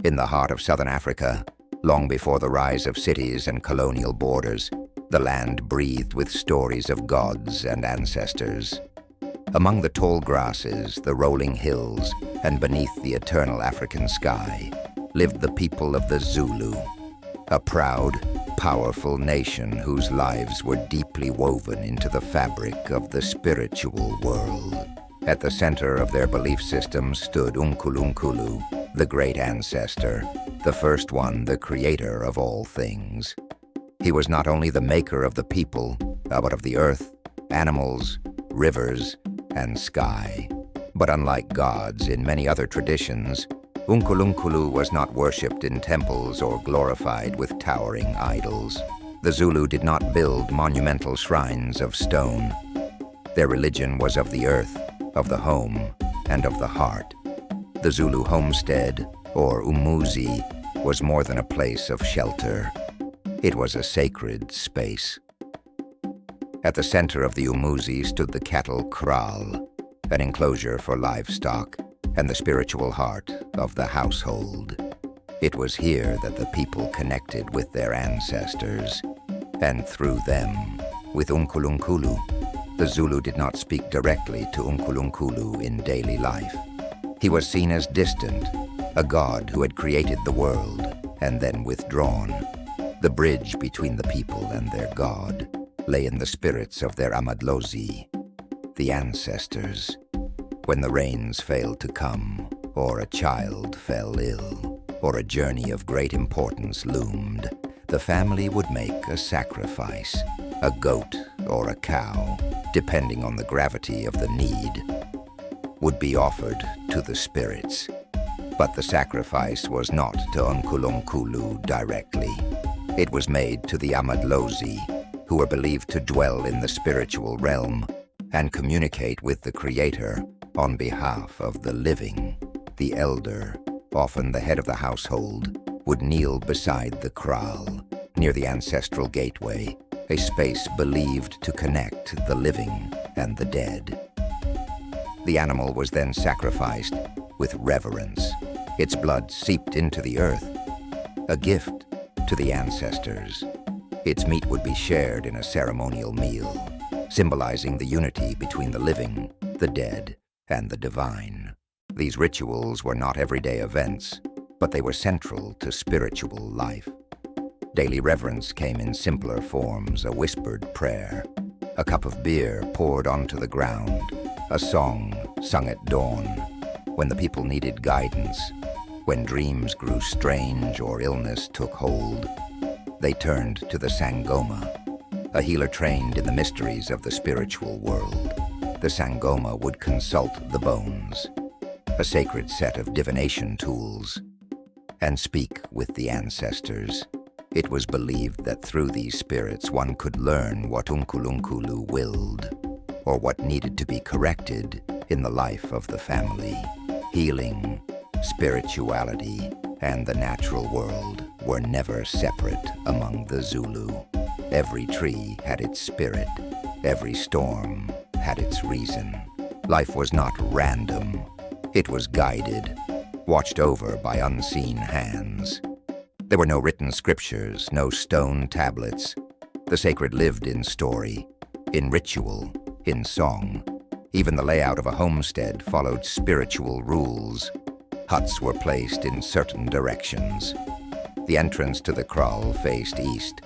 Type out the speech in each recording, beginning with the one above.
In the heart of southern Africa, long before the rise of cities and colonial borders, the land breathed with stories of gods and ancestors. Among the tall grasses, the rolling hills, and beneath the eternal African sky, lived the people of the Zulu, a proud, powerful nation whose lives were deeply woven into the fabric of the spiritual world. At the center of their belief system stood Unkulunkulu, the great ancestor, the first one, the creator of all things. He was not only the maker of the people, but of the earth, animals, rivers, and sky. But unlike gods in many other traditions, Unkulunkulu was not worshipped in temples or glorified with towering idols. The Zulu did not build monumental shrines of stone. Their religion was of the earth, of the home, and of the heart. The Zulu homestead, or umuzi, was more than a place of shelter. It was a sacred space. At the center of the umuzi stood the cattle kraal, an enclosure for livestock, and the spiritual heart of the household. It was here that the people connected with their ancestors, and through them, with Unkulunkulu. The Zulu did not speak directly to Unkulunkulu in daily life. He was seen as distant, a god who had created the world and then withdrawn. The bridge between the people and their god lay in the spirits of their amadlozi, the ancestors. When the rains failed to come, or a child fell ill, or a journey of great importance loomed, the family would make a sacrifice, a goat or a cow, depending on the gravity of the need, would be offered to the spirits. But the sacrifice was not to Unkulunkulu directly. It was made to the amadlozi, who were believed to dwell in the spiritual realm and communicate with the Creator on behalf of the living. The elder, often the head of the household, would kneel beside the kraal, near the ancestral gateway, a space believed to connect the living and the dead. The animal was then sacrificed with reverence, its blood seeped into the earth, a gift to the ancestors. Its meat would be shared in a ceremonial meal, symbolizing the unity between the living, the dead, and the divine. These rituals were not everyday events, but they were central to spiritual life. Daily reverence came in simpler forms, a whispered prayer, a cup of beer poured onto the ground, a song sung at dawn, when the people needed guidance, when dreams grew strange or illness took hold. They turned to the Sangoma, a healer trained in the mysteries of the spiritual world. The Sangoma would consult the bones, a sacred set of divination tools, and speak with the ancestors. It was believed that through these spirits one could learn what Unkulunkulu willed, or what needed to be corrected in the life of the family. Healing, spirituality, and the natural world were never separate among the Zulu. Every tree had its spirit, every storm had its reason. Life was not random. It was guided, watched over by unseen hands. There were no written scriptures, no stone tablets. The sacred lived in story, in ritual, in song. Even the layout of a homestead followed spiritual rules. Huts were placed in certain directions. The entrance to the kraal faced east,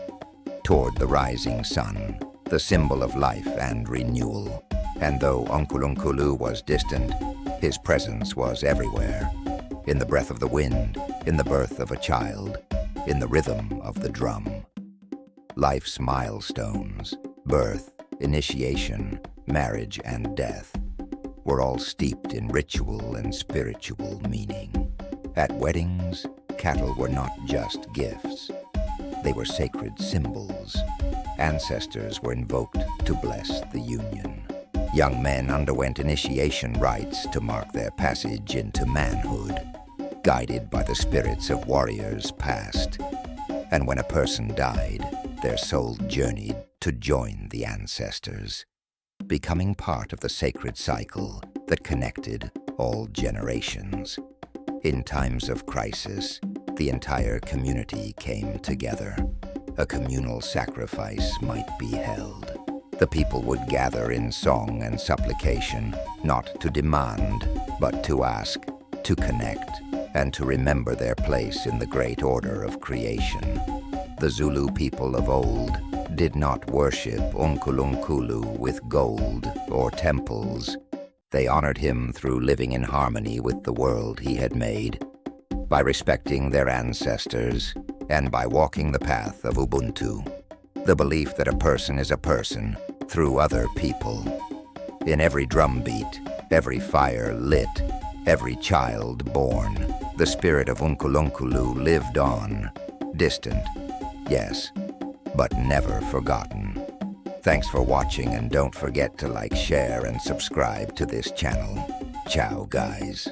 toward the rising sun, the symbol of life and renewal. And though Unkulunkulu was distant, his presence was everywhere. In the breath of the wind, in the birth of a child, in the rhythm of the drum. Life's milestones, birth, initiation, marriage, and death, were all steeped in ritual and spiritual meaning. At weddings, cattle were not just gifts. They were sacred symbols. Ancestors were invoked to bless the union. Young men underwent initiation rites to mark their passage into manhood, guided by the spirits of warriors past. And when a person died, their soul journeyed to join the ancestors, becoming part of the sacred cycle that connected all generations. In times of crisis, the entire community came together. A communal sacrifice might be held. The people would gather in song and supplication, not to demand, but to ask, to connect, and to remember their place in the great order of creation. The Zulu people of old did not worship Unkulunkulu with gold or temples. They honored him through living in harmony with the world he had made, by respecting their ancestors, and by walking the path of Ubuntu, the belief that a person is a person through other people. In every drumbeat, every fire lit, every child born, the spirit of Unkulunkulu lived on, distant, yes, but never forgotten. Thanks for watching, and don't forget to like, share, and subscribe to this channel. Ciao, guys.